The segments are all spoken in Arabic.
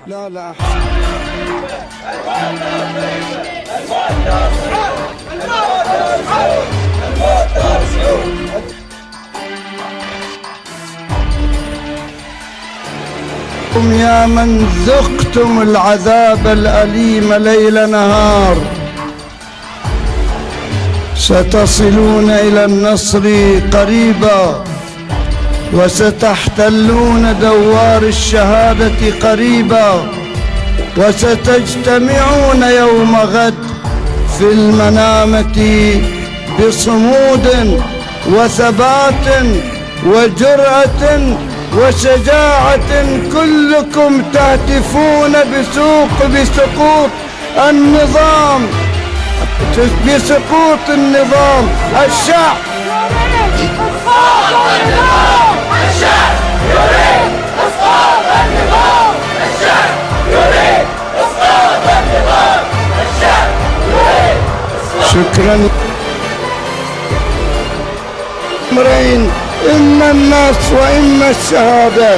لا لا يا من ذقتم العذاب الأليم ليل نهار، ستصلون إلى النصر قريبا، وستحتلون دوار الشهادة قريبا، وستجتمعون يوم غد في المنامة بصمود وثبات وجرأة وشجاعة، كلكم تهتفون بسقوط النظام، بسقوط النظام. الشعب إسقاط النظام، الشعب يريد إسقاط النظام، الشعب يريد إسقاط النظام، الشعب يريد إسقاط. شكرا. أمرين، إما النصر وإما الشهادة،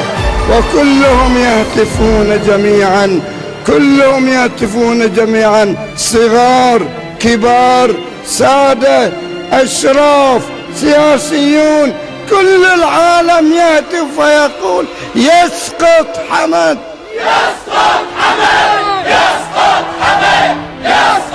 وكلهم يهتفون جميعا، كلهم يهتفون جميعا، صغار كبار سادة أشراف سياسيون، كل العالم يهتف ويقول يسقط حمد، يسقط حمد، يسقط حمد، يسقط